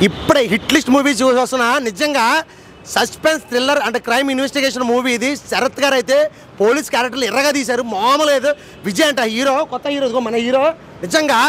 ఇప్పుడే hit list movie చూసి వస్తున్నా. నిజంగా సస్పెన్స్ థ్రిల్లర్ అంటే క్రైమ్ ఇన్వెస్టిగేషన్ మూవీ ఇది. శరత్ గారు అయితే పోలీస్ క్యారెక్టర్లు ఎర్రగా తీశారు, మామూలు లేదు. విజయ్ అంట హీరో, కొత్త హీరో, ఇదిగో మన హీరో. నిజంగా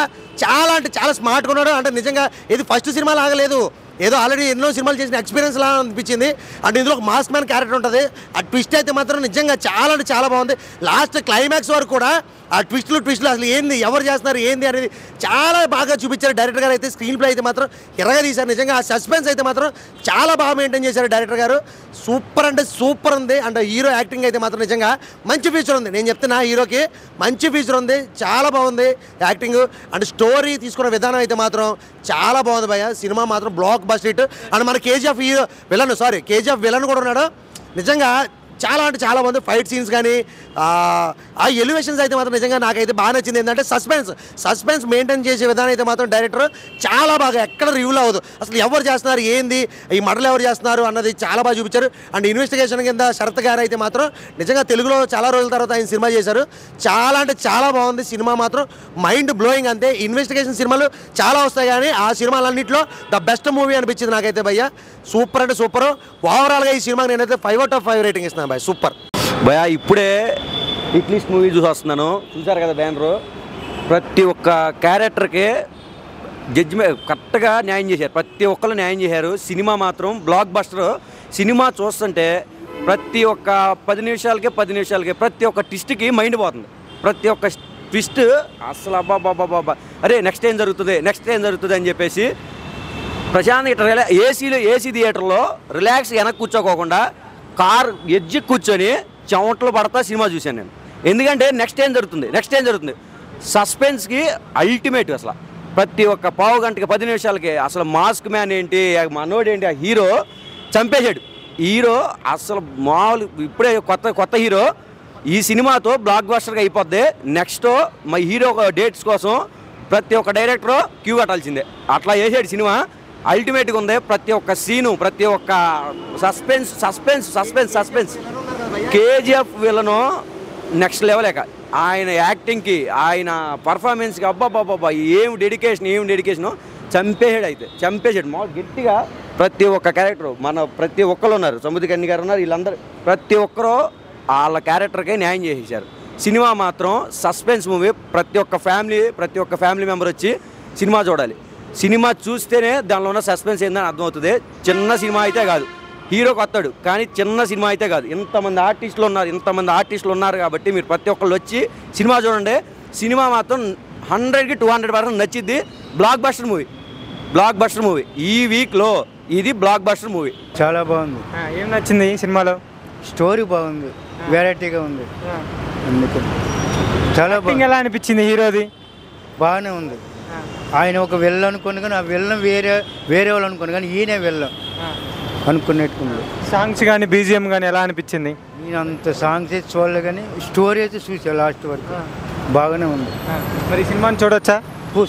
చాలా అంటే చాలా స్మార్ట్గా ఉన్నాడు. అంటే నిజంగా ఇది ఫస్ట్ సినిమా లాగలేదు, ఏదో ఆల్రెడీ ఎన్నో సినిమాలు చేసిన ఎక్స్పీరియన్స్ లాగా అనిపించింది. అంటే ఇందులో ఒక మాస్క్ మ్యాన్ క్యారెక్టర్ ఉంటుంది. ఆ ట్విస్ట్ అయితే మాత్రం నిజంగా చాలా అంటే చాలా బాగుంది. లాస్ట్ క్లైమాక్స్ వరకు కూడా ఆ ట్విస్టులు అసలు ఏంది, ఎవరు చేస్తున్నారు ఏంది అనేది చాలా బాగా చూపించారు డైరెక్టర్ గారు. అయితే స్క్రీన్ ప్లే అయితే మాత్రం ఎర్రగా తీశారు. నిజంగా ఆ సస్పెన్స్ అయితే మాత్రం చాలా బాగా మెయింటైన్ చేశారు డైరెక్టర్ గారు. సూపర్ అంటే సూపర్ ఉంది. అంటే హీరో యాక్టింగ్ అయితే మాత్రం నిజంగా మంచి ఫ్యూచర్ ఉంది. నేను చెప్తున్నా హీరోకి మంచి ఫ్యూచర్ ఉంది, చాలా బాగుంది యాక్టింగ్. అంటే స్టోరీ తీసుకున్న విధానం అయితే మాత్రం చాలా బాగుంది భయ్య. సినిమా మాత్రం బ్లాక్ బస్టర్ హిట్. అండ్ మన కేజీఎఫ్ హీరో కేజీఎఫ్ విలన్ కూడా ఉన్నాడు. నిజంగా చాలా అంటే చాలా బాగుంది. ఫైట్ సీన్స్ కానీ ఆ ఎలివేషన్స్ అయితే మాత్రం నిజంగా నాకైతే బాగా నచ్చింది. ఏంటంటే సస్పెన్స్ మెయింటైన్ చేసే విధానం అయితే మాత్రం డైరెక్టర్ చాలా బాగా ఎక్కడ రివ్యూలు అవ్వదు. అసలు ఎవరు చేస్తున్నారు ఏంది, ఈ మర్డర్లు ఎవరు చేస్తున్నారు అన్నది చాలా బాగా చూపించారు. అండ్ ఇన్వెస్టిగేషన్ కింద శరత్ గారు అయితే మాత్రం నిజంగా తెలుగులో చాలా రోజుల తర్వాత ఆయన సినిమా చేశారు. చాలా అంటే చాలా బాగుంది సినిమా మాత్రం, మైండ్ బ్లోయింగ్. అంతే ఇన్వెస్టిగేషన్ సినిమాలు చాలా వస్తాయి కానీ ఆ సినిమాలన్నింటిలో ద బెస్ట్ మూవీ అనిపించింది నాకైతే భయ్య. సూపర్ అంటే సూపర్. ఓవరాల్గా ఈ సినిమాకి నేనైతే 5/5 రేటింగ్ ఇస్తున్నాను భయ్య. సూపర్ భయ్య. ఇప్పుడే హిట్ లిస్ట్ మూవీ చూసి వస్తున్నాను. చూసారు కదా బ్యానరు, ప్రతి ఒక్క క్యారెక్టర్కి జడ్జిమెంట్ కరెక్ట్గా న్యాయం చేశారు, ప్రతి ఒక్కరు న్యాయం చేశారు. సినిమా మాత్రం బ్లాక్ బస్టర్. సినిమా చూస్తుంటే ప్రతి ఒక్క 10 నిమిషాలకి ప్రతి ఒక్క ట్విస్ట్కి మైండ్ పోతుంది. ప్రతి ఒక్క ట్విస్ట్ అసలు అబ్బాబాబాబా అరే నెక్స్ట్ ఏం జరుగుతుంది అని చెప్పేసి ప్రశాంత్ ఇట్లా ఏసీ థియేటర్లో రిలాక్స్ వెనక్కి కూర్చోకోకుండా కార్ ఎడ్జి కూర్చొని చెమటలు పడతా సినిమా చూశాను నేను. ఎందుకంటే నెక్స్ట్ ఏం జరుగుతుంది సస్పెన్స్కి అల్టిమేట్. అసలు ప్రతి ఒక్క పావు గంటకి 10 నిమిషాలకి అసలు మాస్క్ మ్యాన్ ఏంటి, మనోడు ఏంటి, ఆ హీరో చంపేశాడు. హీరో అసలు మామూలు ఇప్పుడే కొత్త హీరో. ఈ సినిమాతో బ్లాక్ బస్టర్గా అయిపోద్ది. నెక్స్ట్ మా హీరో డేట్స్ కోసం ప్రతి ఒక్క డైరెక్టర్ క్యూ కట్టాల్సిందే. అట్లా వేసాడు సినిమా. అల్టిమేట్గా ఉంది. ప్రతి ఒక్క సీను, ప్రతి ఒక్క suspense. KGF villain next level. ఆయన యాక్టింగ్కి, ఆయన పర్ఫార్మెన్స్కి అబ్బాబాబా ఏం డెడికేషన్. చంపేసాడు మామూలు గట్టిగా. ప్రతి ఒక్క క్యారెక్టర్ ప్రతి ఒక్కరు ఉన్నారు, సముద్రకన్య గారు ఉన్నారు, వీళ్ళందరూ ప్రతి ఒక్కరూ వాళ్ళ క్యారెక్టర్కే న్యాయం చేసేసారు. సినిమా మాత్రం సస్పెన్స్ మూవీ. ప్రతి ఒక్క ఫ్యామిలీ మెంబర్ వచ్చి సినిమా చూడాలి. సినిమా చూస్తేనే దానిలో ఉన్న సస్పెన్స్ ఏందని అర్థమవుతుంది. చిన్న సినిమా అయితే కాదు, హీరోకి వస్తాడు కానీ చిన్న సినిమా అయితే కాదు. ఇంతమంది ఆర్టిస్టులు ఉన్నారు కాబట్టి మీరు ప్రతి ఒక్కళ్ళు వచ్చి సినిమా చూడండి. సినిమా మాత్రం 100కి 200% నచ్చిద్ది. బ్లాక్ బస్టర్ మూవీ ఈ వీక్లో ఇది బ్లాక్ బస్టర్ మూవీ. చాలా బాగుంది. ఏం నచ్చింది ఈ సినిమాలో? స్టోరీ బాగుంది, వెరైటీగా ఉంది. అందుకే చాలా బాగుంది. ఎలా అనిపించింది హీరోది? బాగానే ఉంది. ఆయన ఒక వెళ్ళ అనుకోని కానీ ఆ వెళ్ళం వేరే వాళ్ళు అనుకోని కానీ ఈయనే వెళ్ళం అనుకునేట్టుకుంది. సాంగ్స్ కానీ బీజిఎం కానీ ఎలా అనిపించింది? నేను అంత సాంగ్స్ అయితే చూడలే కానీ స్టోరీ అయితే చూసా లాస్ట్ వరకు. బాగానే ఉంది. మరి ఈ సినిమాని చూడొచ్చా?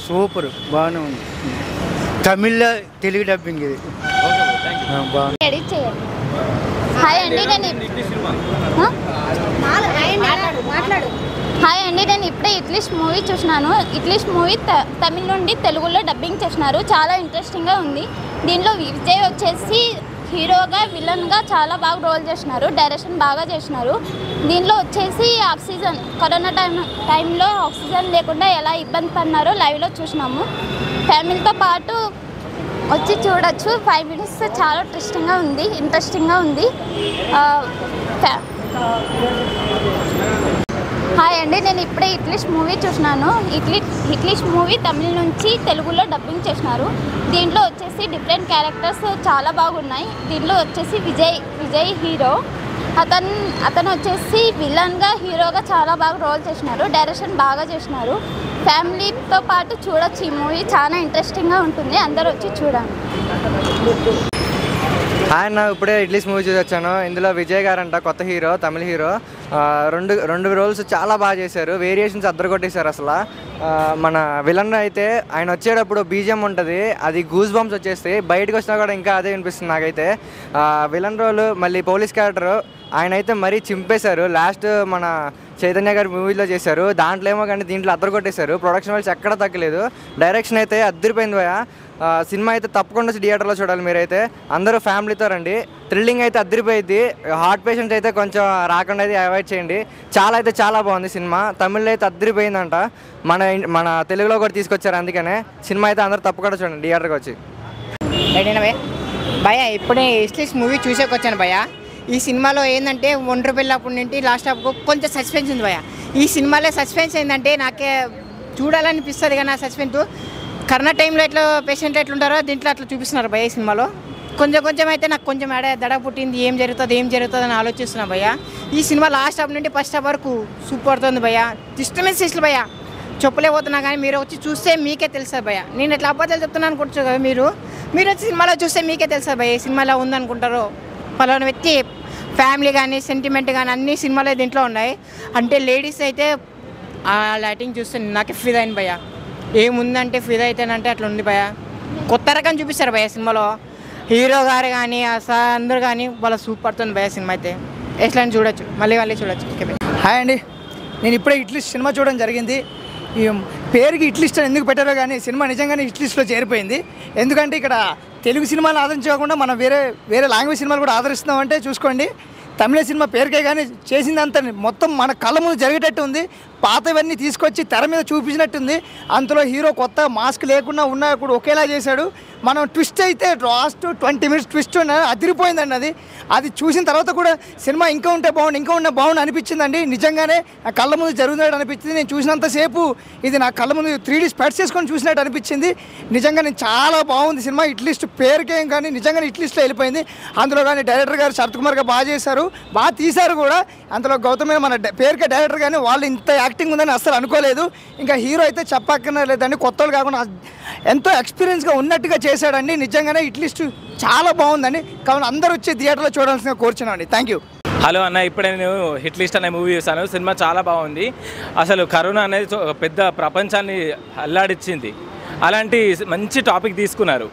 సూపర్, బాగానే ఉంది. తమిళ్లో తెలుగు డబ్బింగ్ ఇది బాగుంది. హాయ్ అండి, నేను ఇప్పుడే ఇట్లిస్ట్ మూవీ చూసినాను. ఇట్లిస్ట్ మూవీ తమిళ నుండి తెలుగులో డబ్బింగ్ చేసినారు. చాలా ఇంట్రెస్టింగ్గా ఉంది. దీనిలో విజయ్ వచ్చేసి హీరోగా విలన్గా చాలా బాగా రోల్ చేసినారు. డైరెక్షన్ బాగా చేసినారు. దీనిలో వచ్చేసి ఆక్సిజన్ కరోనా టైంలో ఆక్సిజన్ లేకుండా ఎలా ఇబ్బంది పడినారో లైవ్లో చూసినాము. ఫ్యామిలీతో పాటు వచ్చి చూడొచ్చు. 5 మినిట్స్ చాలా ఇంట్రెస్టింగ్గా ఉంది. హాయ్ అండి, నేను ఇప్పుడే ఇట్లిస్ట్ మూవీ చూసినాను. ఇట్లిస్ట్ మూవీ తమిళ నుంచి తెలుగులో డబ్బింగ్ చేసినారు. దీంట్లో వచ్చేసి డిఫరెంట్ క్యారెక్టర్స్ చాలా బాగున్నాయి. దీంట్లో వచ్చేసి విజయ్ హీరో. అతను వచ్చేసి విలన్గా హీరోగా చాలా బాగా రోల్ చేసినారు. డైరెక్షన్ బాగా చేసినారు. ఫ్యామిలీతో పాటు చూడొచ్చు. ఈ మూవీ చాలా ఇంట్రెస్టింగ్గా ఉంటుంది. అందరూ వచ్చి చూడండి. హాయ్ అన్న, ఇప్పుడే ఇట్లీస్ట్ మూవీ చూసి వచ్చాను. ఇందులో విజయ్ గారు అంట కొత్త హీరో, తమిళ హీరో. రెండు రోల్స్ చాలా బాగా చేశారు. వేరియేషన్స్ అద్దరు కొట్టేశారు. అసలు మన విలన్ అయితే ఆయన వచ్చేటప్పుడు బీజిఎం ఉంటుంది, అది గూస్ బంప్స్ వచ్చేస్తాయి. బయటకు వచ్చినా కూడా ఇంకా అదే వినిపిస్తుంది నాకైతే. విలన్ రోల్ మళ్ళీ పోలీస్ క్యారెక్టర్ ఆయన అయితే మరీ చింపేశారు. లాస్ట్ మన చైతన్య గారి మూవీలో చేశారు. దాంట్లో ఏమో కానీ దీంట్లో అద్దరు కొట్టేశారు. ప్రొడక్షన్ వాల్స్ ఎక్కడ తగ్గలేదు. డైరెక్షన్ అయితే అద్దరిపోయింది భయ. సినిమా అయితే తప్పకుండా థియేటర్లో చూడాలి. మీరైతే అందరూ ఫ్యామిలీతో రండి. థ్రిల్లింగ్ అయితే అద్దరిపోయింది. హార్ట్ పేషెంట్స్ అయితే కొంచెం రాకుండా అయితే అవాయిడ్ చేయండి. చాలా బాగుంది సినిమా. తమిళ్లో అయితే అద్దరిపోయిందంట. మన తెలుగులో కూడా తీసుకొచ్చారు. అందుకనే సినిమా అయితే అందరూ తప్పకుండా చూడండి థియేటర్కి వచ్చి. భయ ఇప్పుడే ఇస్లిస్ మూవీ చూసేకొచ్చాను భయ. ఈ సినిమాలో ఏంటంటే ఒంటరి పెళ్ళప్పుడు నుండి లాస్ట్ హాఫ్కు కొంచెం సస్పెన్స్ ఉంది భయ. ఈ సినిమాలో సస్పెన్స్ ఏంటంటే నాకే చూడాలనిపిస్తుంది కానీ ఆ సస్పెన్స్ కరోనా టైంలో ఎట్లా పేషెంట్లు ఎట్లుంటారో దీంట్లో అట్లా చూపిస్తున్నారు భయ. ఈ సినిమాలో కొంచెం అయితే నాకు కొంచెం దడ పుట్టింది. ఏం జరుగుతుంది అని ఆలోచిస్తున్నా భయ. ఈ సినిమా లాస్ట్ హాఫ్ నుండి ఫస్ట్ హాఫ్ వరకు సూపర్ అవుతుంది భయ. ఇష్టమైన సిస్లు భయ, చెప్పలేకపోతున్నా కానీ మీరు వచ్చి చూస్తే మీకే తెలుస్తుంది భయ. నేను ఎట్లా అబద్ధాలు చెప్తున్నాను అనుకుంటారు కదా మీరు వచ్చి సినిమాలో చూస్తే మీకే తెలుస్తుంది భయ. ఈ సినిమాలో ఉందనుకుంటారు. పలానా వ్యక్తి ఫ్యామిలీ కానీ సెంటిమెంట్ కానీ అన్ని సినిమాలో దీంట్లో ఉన్నాయి. అంటే లేడీస్ అయితే ఆ లైటింగ్ చూస్తే నాకు ఫిదా అయింది భయ. ఏముందంటే ఫిదా అయితేనంటే అట్లా ఉంది భయ. కొత్త రకం చూపిస్తారు భయ సినిమాలో. హీరో గారు కానీ అందరూ కానీ వాళ్ళ సూపర్ అవుతుంది భయ. సినిమా అయితే ఎట్లా చూడొచ్చు, మళ్ళీ చూడొచ్చు. హాయ్ అండి, నేను ఇప్పుడే ఇట్లిస్ట్ సినిమా చూడడం జరిగింది. ఈ పేరుకి ఇట్లిస్ట్ ఎందుకు పెట్టారో కానీ సినిమా నిజంగానే ఇట్లిస్ట్లో చేరిపోయింది. ఎందుకంటే ఇక్కడ తెలుగు సినిమాలు ఆదరించకుండా మనం వేరే లాంగ్వేజ్ సినిమాలు కూడా ఆదరిస్తున్నామంటే చూసుకోండి. తమిళ సినిమా పేరుకే కానీ చేసిందంతా మొత్తం మన కళ్ళ ముందు జరిగేటట్టు ఉంది. పాతవన్నీ తీసుకొచ్చి తెర మీద చూపించినట్టుంది. అంతలో హీరో కొత్త మాస్క్ లేకుండా ఉన్నా కూడా ఒకేలా చేశాడు. మనం ట్విస్ట్ అయితే లాస్ట్ 20 minutes ట్విస్ట్ అదిరిపోయిందండి. అది చూసిన తర్వాత కూడా సినిమా ఇంకా ఉంటే బాగుండు అనిపించిందండి. నిజంగానే ఆ కళ్ళ ముందు జరుగుతున్నట్టు అనిపించింది. నేను చూసినంతసేపు ఇది నా కళ్ళ ముందు 3D స్పెట్స్ చేసుకొని చూసినట్టు అనిపించింది. నిజంగానే చాలా బాగుంది సినిమా. ఇట్లిస్ట్ పేరుకేం కానీ నిజంగానే ఇట్లిస్ట్లో వెళ్ళిపోయింది. అందులో కానీ డైరెక్టర్ గారు శరత్ కుమార్ గారు బాగా చేశారు, బాగా తీశారు కూడా. అందులో గౌతమ్ మన పేరుకే డైరెక్టర్ కానీ వాళ్ళు ఇంత యాక్టింగ్ ఉందని అస్సలు అనుకోలేదు. ఇంకా హీరో అయితే చెప్పక్కర్లేదండి, కొత్త వాళ్ళు కాకుండా ఎంతో ఎక్స్పీరియన్స్గా ఉన్నట్టుగా చేశాడండి. నిజంగానే ఇట్లిస్ట్ చాలా బాగుందండి. కావున అందరూ వచ్చి థియేటర్లో చూడాల్సిందిగా కోరుచున్నామండి. Thank you. హలో అన్న, ఇప్పుడే నేను హిట్ లిస్ట్ అనే మూవీ చూసాను. సినిమా చాలా బాగుంది. అసలు కరోనా అనేది పెద్ద ప్రపంచాన్ని అల్లాడిచ్చింది. అలాంటి మంచి టాపిక్ తీసుకున్నారు.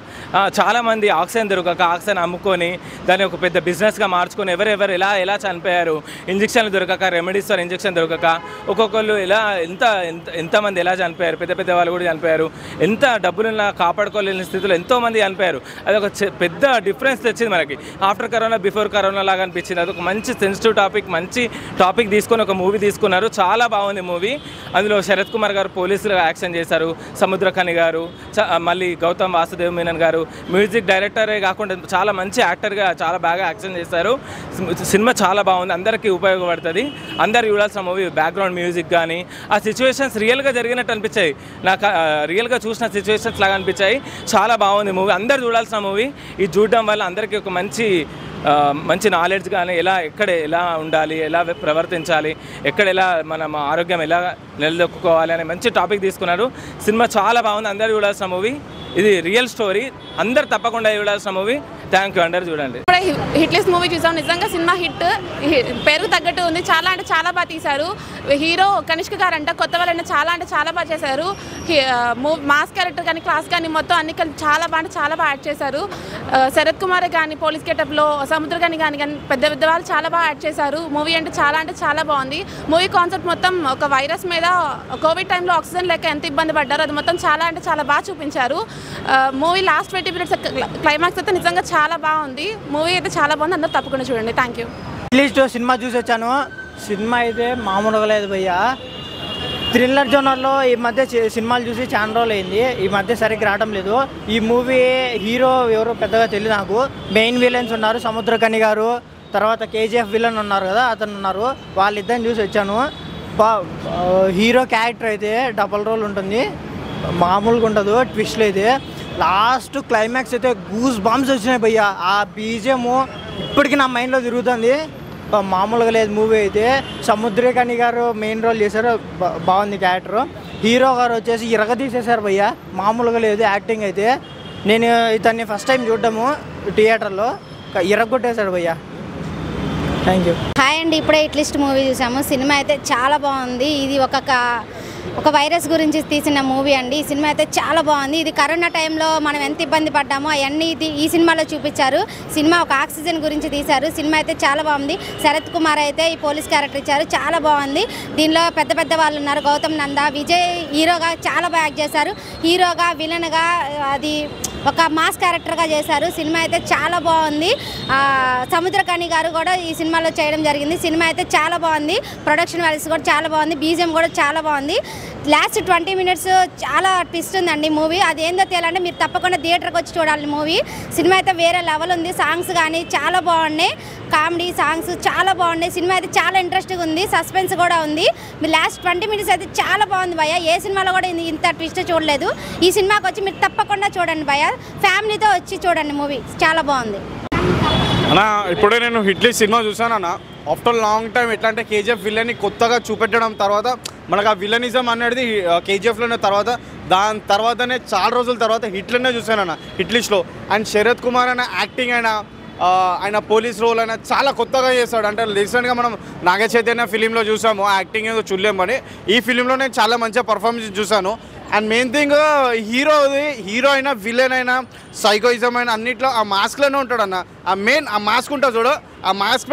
చాలామంది ఆక్సిజన్ దొరకక ఆక్సిజన్ అమ్ముకొని దాన్ని ఒక పెద్ద బిజినెస్గా మార్చుకొని ఎవరెవరు ఎలా చనిపోయారు. ఇంజక్షన్లు దొరకక, రెమెడీస్ ఇంజక్షన్ దొరకక ఒక్కొక్కళ్ళు ఎంతమంది ఎలా చనిపోయారు. పెద్ద వాళ్ళు కూడా చనిపోయారు. ఎంత డబ్బులున్నా కాపాడుకోలేని స్థితిలో ఎంతోమంది చనిపోయారు. అది ఒక పెద్ద డిఫరెన్స్ తెచ్చింది మనకి. ఆఫ్టర్ కరోనా బిఫోర్ కరోనా లాగా అనిపించింది. అది ఒక మంచి సెన్సిటివ్ టాపిక్, మంచి టాపిక్ తీసుకొని ఒక మూవీ తీసుకున్నారు. చాలా బాగుంది మూవీ. అందులో శరత్ కుమార్ గారు పోలీసులుగా యాక్షన్ చేశారు. సముద్రఖని గారు, మళ్ళీ గౌతమ్ వాసుదేవ్ మీనన్ గారు మ్యూజిక్ డైరెక్టరే కాకుండా చాలా మంచి యాక్టర్గా చాలా బాగా యాక్షన్ చేశారు. సినిమా చాలా బాగుంది, అందరికీ ఉపయోగపడుతుంది. అందరు చూడాల్సిన మూవీ. బ్యాక్గ్రౌండ్ మ్యూజిక్ కానీ ఆ సిచ్యువేషన్స్ రియల్గా జరిగినట్టు అనిపించాయి. నాకు రియల్గా చూసిన సిచ్యువేషన్స్ లాగా అనిపించాయి. చాలా బాగుంది మూవీ, అందరు చూడాల్సిన మూవీ. ఇది చూడడం వల్ల అందరికీ ఒక మంచి నాలెడ్జ్ కానీ ఎక్కడ ఎలా ఉండాలి, ఎలా ప్రవర్తించాలి, ఎలా మనం ఆరోగ్యం ఎలా నిలదొక్కుకోవాలి అనే మంచి టాపిక్ తీసుకున్నారు. సినిమా చాలా బాగుంది, అందరూ చూడాల్సిన మూవీ. ఇది రియల్ స్టోరీ, అందరు తప్పకుండా చూడాల్సిన మూవీ. థ్యాంక్ యూ, అందరు చూడండి. హిట్ లిస్ట్ మూవీ చూసాం. నిజంగా సినిమా హిట్, పేరుకు తగ్గట్టు ఉంది. చాలా బాగా తీశారు. హీరో కనిష్క గారు కొత్త వాళ్ళైనా చాలా బాగా చేశారు. మాస్ క్యారెక్టర్ కానీ క్లాస్ కానీ మొత్తం అన్ని చాలా బాగా యాడ్ చేశారు. శరత్ కుమార్ కానీ పోలీస్ గెటప్లో, సముద్రఖని కానీ పెద్ద వాళ్ళు చాలా బాగా యాడ్ చేశారు. మూవీ చాలా బాగుంది. మూవీ కాన్సెప్ట్ మొత్తం ఒక వైరస్ మీద కోవిడ్ టైంలో ఆక్సిజన్ లేక ఎంత ఇబ్బంది పడ్డారో అది మొత్తం చాలా బాగా చూపించారు. మూవీ లాస్ట్ 20 minutes క్లైమాక్స్ అయితే నిజంగా చాలా బాగుంది. మూవీ అయితే చాలా బాగుంది, అందరూ తప్పకుండా చూడండి. Thank you. ఇట్లిస్ట్ సినిమా చూసి వచ్చాను. సినిమా అయితే మామూలుగా లేదు భయ్యా. థ్రిల్లర్ జోనర్లో ఈ మధ్య సినిమాలు చూసి చాలా రోజులు అయింది. ఈ మధ్య సరిగ్గా రావడం లేదు. ఈ మూవీ హీరో ఎవరో పెద్దగా తెలియదు నాకు. మెయిన్ విలన్స్ ఉన్నారు, సముద్రఖని గారు, తర్వాత KGF విలన్ ఉన్నారు కదా, అతను ఉన్నారు. వాళ్ళిద్దరిని చూసి వచ్చాను. హీరో క్యారెక్టర్ అయితే డబల్ రోల్ ఉంటుంది, మామూలుగా ఉండదు. ట్విస్ట్లు అయితే లాస్ట్ క్లైమాక్స్ అయితే గూస్ బాంబ్స్ వచ్చినాయి భయ్యా. ఆ బీజిఎం ఇప్పటికీ నా మైండ్లో తిరుగుతుంది. మామూలుగా లేదు మూవీ అయితే. సముద్రఖని గారు మెయిన్ రోల్ చేశారు, బాగుంది క్యారెక్టర్. హీరో గారు వచ్చేసి ఇరగదీసేశారు భయ్యా, మామూలుగా లేదు యాక్టింగ్ అయితే. నేను ఇతన్ని ఫస్ట్ టైం చూడడము థియేటర్లో, ఇరగొట్టేశాడు భయ్యా. Thank you. హాయ్ అండి, ఇప్పుడే హిట్ లిస్ట్ మూవీ చూసాము. సినిమా అయితే చాలా బాగుంది. ఇది ఒక ఒక వైరస్ గురించి తీసిన మూవీ అండి. ఈ సినిమా అయితే చాలా బాగుంది. ఇది కరోనా టైంలో మనం ఎంత ఇబ్బంది పడ్డామో అవన్నీ ఈ సినిమాలో చూపించారు. సినిమా ఒక ఆక్సిజన్ గురించి తీశారు. సినిమా అయితే చాలా బాగుంది. శరత్ కుమార్ అయితే ఈ పోలీస్ క్యారెక్టర్ ఇచ్చారు, చాలా బాగుంది. దీనిలో పెద్ద పెద్ద వాళ్ళు ఉన్నారు. గౌతమ్ నందా, విజయ్ హీరోగా చాలా బాగా యాక్ట్ చేశారు. హీరోగా విలన్గా అది ఒక మాస్ క్యారెక్టర్గా చేశారు. సినిమా అయితే చాలా బాగుంది. సముద్రకని గారు కూడా ఈ సినిమాలో చేయడం జరిగింది. సినిమా అయితే చాలా బాగుంది. ప్రొడక్షన్ వాల్యూస్ కూడా చాలా బాగుంది. బీజిఎం కూడా చాలా బాగుంది. లాస్ట్ 20 minutes చాలా ట్విస్ట్ ఉందండి మూవీ. అది ఏందో తెలియాలంటే మీరు తప్పకుండా థియేటర్కి వచ్చి చూడాలి మూవీ. సినిమా అయితే వేరే లెవెల్ ఉంది. సాంగ్స్ కానీ చాలా బాగున్నాయి. కామెడీ సాంగ్స్ చాలా బాగున్నాయి. సినిమా అయితే చాలా ఇంట్రెస్టింగ్ ఉంది. సస్పెన్స్ కూడా ఉంది. మీరు లాస్ట్ 20 minutes అయితే చాలా బాగుంది భయ్య. ఏ సినిమాలో కూడా ఇంత ట్విస్ట్ చూడలేదు. ఈ సినిమాకి వచ్చి మీరు తప్పకుండా చూడండి భయ్య. ఫ్యామిలీతో వచ్చి చూడండి మూవీ, చాలా బాగుంది. అన్న ఇప్పుడే నేను హిట్ లిస్ట్ సినిమా చూసాను అన్న. ఆఫ్టర్ లాంగ్ టైం ఎట్లా అంటే కేజీఎఫ్ విలన్ని కొత్తగా చూపెట్టడం తర్వాత మనకు ఆ విలనిజం అనేది కేజీఎఫ్లోనే తర్వాత దాని తర్వాతనే చాలా రోజుల తర్వాత హిట్లోనే చూసానన్న హిట్ లిస్ట్లో. అండ్ శరత్ కుమార్ అనే యాక్టింగ్ ఆయన పోలీస్ రోల్ అయినా చాలా కొత్తగా చేస్తాడు. అంటే రీసెంట్గా మనం నాగ చైతన్య ఫిలింలో చూసాము, యాక్టింగ్ ఏదో చూడలేము కానీ ఈ ఫిలింలో నేను చాలా మంచిగా పర్ఫార్మెన్స్ చూసాను. అండ్ మెయిన్ థింగ్ హీరో అయినా విలన్ అయినా సైకోయిజం అయినా అన్నిట్లో ఆ మాస్క్లోనే ఉంటాడన్న. ఆ మాస్క్ ఉంటుంది చూడు, ఆ మాస్క్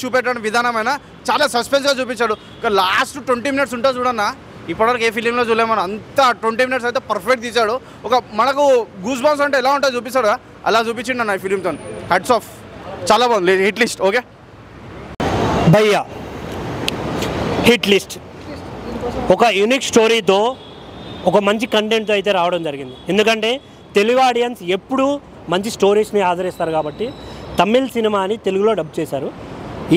చూపెట్టడం విధానమైనా చాలా సస్పెన్స్గా చూపించాడు. లాస్ట్ 20 minutes ఉంటుంది చూడన్న, ఇప్పటివరకు ఏ ఫిలింలో చూడలేమని అంత 20 minutes అయితే పర్ఫెక్ట్ తీశాడు. ఒక మనకు గూస్ బాంబ్స్ అంటే ఎలా ఉంటుంది చూపిస్తాడు, అలా చూపించిండు అన్న ఈ ఫిలింతో. హ్యాట్స్ ఆఫ్, చాలా బాగుంది హిట్ లిస్ట్. ఓకే భయ్యా, హిట్ లిస్ట్ ఒక యూనిక్ స్టోరీతో ఒక మంచి కంటెంట్తో అయితే రావడం జరిగింది. ఎందుకంటే తెలుగు ఆడియన్స్ ఎప్పుడూ మంచి స్టోరీస్ని ఆదరిస్తారు కాబట్టి తమిళ్ సినిమాని తెలుగులో డబ్ చేశారు.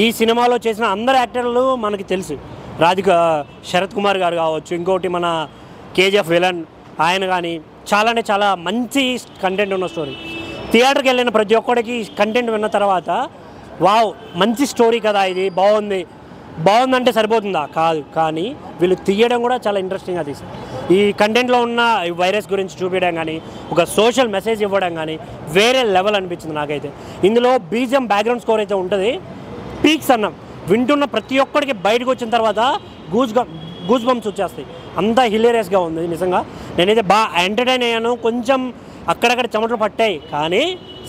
ఈ సినిమాలో చేసిన అందరు యాక్టర్లు మనకి తెలుసు. శరత్ కుమార్ గారు కావచ్చు, ఇంకోటి మన కేజీఎఫ్ విలన్ ఆయన కానీ చాలా అంటే చాలా మంచి కంటెంట్ ఉన్న స్టోరీ. థియేటర్కి వెళ్ళిన ప్రతి ఒక్కడికి కంటెంట్ విన్న తర్వాత వావ్ మంచి స్టోరీ కదా, ఇది బాగుందంటే సరిపోతుందా? కాదు, కానీ వీళ్ళు తీయడం కూడా చాలా ఇంట్రెస్టింగ్గా తీశారు. ఈ కంటెంట్లో ఉన్న వైరస్ గురించి చూపించడం కానీ ఒక సోషల్ మెసేజ్ ఇవ్వడం కానీ వేరే లెవెల్ అనిపించింది నాకైతే. ఇందులో బీజిఎం బ్యాక్గ్రౌండ్ స్కోర్ అయితే ఉంటుంది, పీక్స్ అన్నాం. వింటున్న ప్రతి ఒక్కడికి బయటకు వచ్చిన తర్వాత గూస్ బంప్స్ వచ్చేస్తాయి. అంత హిలేరియస్గా ఉంది నిజంగా. నేనైతే బాగా ఎంటర్టైన్ అయ్యాను. కొంచెం అక్కడక్కడ చెమటలు పట్టాయి కానీ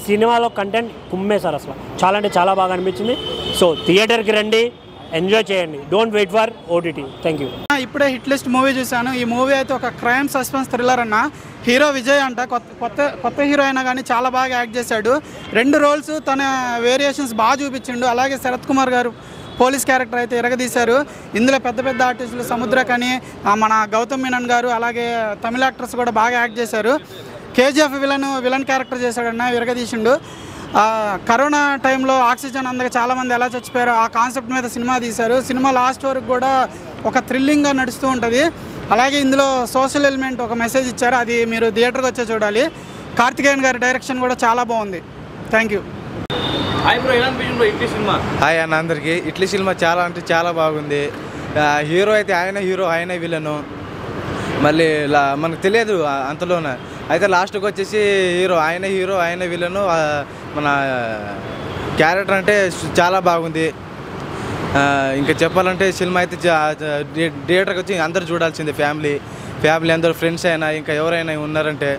సినిమాలో కంటెంట్ కుమ్మేశారు అసలు. చాలా అంటే చాలా బాగా అనిపించింది. సో థియేటర్కి రండి, ఎంజాయ్ చేయండి. Don't wait for OTT. Thank you. ఇప్పుడే హిట్ లిస్ట్ మూవీ చూశాను. ఈ మూవీ అయితే ఒక క్రైమ్ సస్పెన్స్ థ్రిల్లర్ అన్న. హీరో విజయ్ అంట, కొత్త హీరో అయినా కానీ చాలా బాగా యాక్ట్ చేశాడు. 2 roles తన వేరియేషన్స్ బాగా చూపించిండు. అలాగే శరత్ కుమార్ గారు పోలీస్ క్యారెక్టర్ అయితే ఎరగదీశారు. ఇందులో పెద్ద పెద్ద ఆర్టిస్టులు సముద్రకని, మన గౌతమ్ మీనన్ గారు, అలాగే తమిళ యాక్టర్స్ కూడా బాగా యాక్ట్ చేశారు. కేజీఎఫ్ విలన్ క్యారెక్టర్ చేశాడన్న, ఎరగదీసిండు. కరోనా టైంలో ఆక్సిజన్ అందక చాలామంది ఎలా చచ్చిపోయారో ఆ కాన్సెప్ట్ మీద సినిమా తీశారు. సినిమా లాస్ట్ వరకు కూడా ఒక థ్రిల్లింగ్గా నడుస్తూ ఉంటుంది. అలాగే ఇందులో సోషల్ ఎలిమెంట్ ఒక మెసేజ్ ఇచ్చారు, అది మీరు థియేటర్కి వచ్చే చూడాలి. కార్తికేయన్ గారి డైరెక్షన్ కూడా చాలా బాగుంది. Thank you. హాయ్ అన్న అందరికీ. ఇట్లీ సినిమా చాలా అంటే చాలా బాగుంది. హీరో అయితే ఆయన విలను, మళ్ళీ మనకు తెలియదు అంతలోనే. అయితే లాస్ట్కి వచ్చేసి హీరో ఆయన విలను. మన క్యారెక్టర్ అంటే చాలా బాగుంది. ఇంకా చెప్పాలంటే సినిమా అయితే థియేటర్కి వచ్చి అందరూ చూడాల్సిందే. ఫ్యామిలీ అందరూ, ఫ్రెండ్స్ అయినా ఇంకా ఎవరైనా ఉన్నారంటే.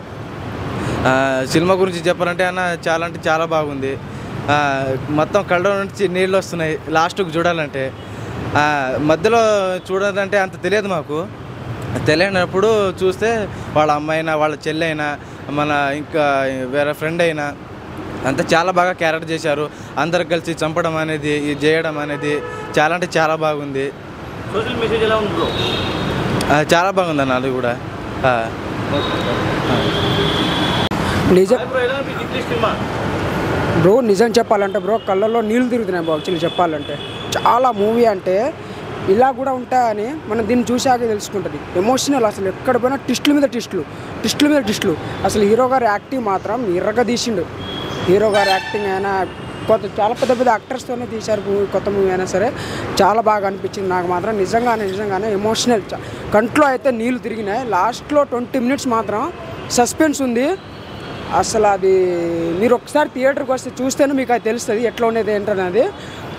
సినిమా గురించి చెప్పాలంటే అన్న చాలా అంటే చాలా బాగుంది. మొత్తం కళ్ళ నుంచి నీళ్ళు వస్తున్నాయి లాస్ట్కి చూడాలంటే. మధ్యలో చూడాలంటే అంత తెలియదు మాకు. తెలియనప్పుడు చూస్తే వాళ్ళ అమ్మాయినా వాళ్ళ చెల్లి అయినా మన ఇంకా వేరే ఫ్రెండ్ అయినా అంతా చాలా బాగా క్యారెక్టర్ చేశారు. అందరు కలిసి చంపడం అనేది, చేయడం అనేది చాలా అంటే చాలా బాగుంది. సోషల్ మెసేజ్ ఎలా ఉంది బ్రో? చాలా బాగుంది అన్న అది కూడా. బ్రో నిజం చెప్పాలంటే బ్రో కళ్ళల్లో నీళ్ళు తిరుగుతున్నాయి బ్రో. యాక్చువల్లీ చెప్పాలంటే చాలా మూవీ అంటే ఇలా కూడా ఉంటాయని మనం దీన్ని చూశాక తెలుసుకుంటుంది. ఎమోషనల్ అసలు ఎక్కడ పోయినా ట్విస్టుల మీద ట్విస్టులు. అసలు హీరో గారి యాక్టింగ్ మాత్రం ఎర్రగదీసిండు. హీరో గారి యాక్టింగ్ అయినా చాలా పెద్ద యాక్టర్స్తోనే తీశారు మూవీ. కొత్త మూవీ అయినా సరే చాలా బాగా అనిపించింది నాకు మాత్రం. నిజంగానే ఎమోషనల్. కంట్లో అయితే నీళ్ళు తిరిగినాయి. లాస్ట్లో 20 minutes మాత్రం సస్పెన్స్ ఉంది. అసలు అది మీరు ఒకసారి థియేటర్కి వస్తే చూస్తేనే మీకు అది తెలుస్తుంది ఎట్లా ఉండేది ఏంటనేది.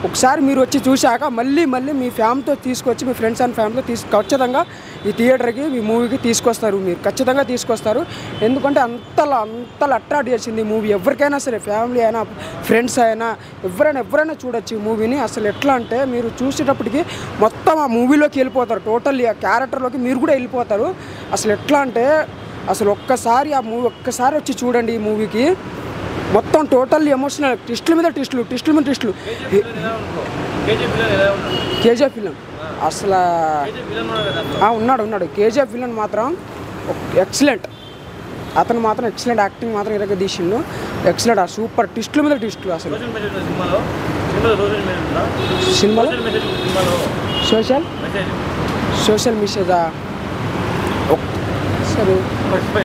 ఒకసారి మీరు వచ్చి చూశాక మళ్ళీ మీ ఫ్యామిలీతో తీసుకొచ్చి మీ ఫ్రెండ్స్ అండ్ ఫ్యామిలీతో ఖచ్చితంగా ఈ థియేటర్కి మీ మూవీకి తీసుకొస్తారు, మీరు ఖచ్చితంగా తీసుకొస్తారు. ఎందుకంటే అంతలా అట్రాక్ట్ చేసింది ఈ మూవీ. ఎవరికైనా సరే ఫ్యామిలీ అయినా ఫ్రెండ్స్ అయినా ఎవరైనా చూడొచ్చు ఈ మూవీని. అసలు ఎట్లా అంటే మీరు చూసేటప్పటికి మొత్తం ఆ మూవీలోకి వెళ్ళిపోతారు, టోటల్లీ ఆ క్యారెక్టర్లోకి మీరు కూడా వెళ్ళిపోతారు. అసలు ఎట్లా అంటే అసలు ఒక్కసారి ఆ మూవీ ఒక్కసారి వచ్చి చూడండి ఈ మూవీకి. మొత్తం టోటల్లీ ఎమోషనల్, ట్విస్టుల మీద ట్విస్టులు. కేజీఎఫ్ విలన్ అసలు ఉన్నాడు. కేజీఎఫ్ విలన్ మాత్రం ఎక్సలెంట్. అతను మాత్రం ఎక్సలెంట్ యాక్టింగ్ మాత్రం ఇరగ తీసిండు. ఎక్సలెంట్, సూపర్ ట్విస్టుల మీద ట్విస్టులు. అసలు సినిమాలో సోషల్ మెసేజా సరే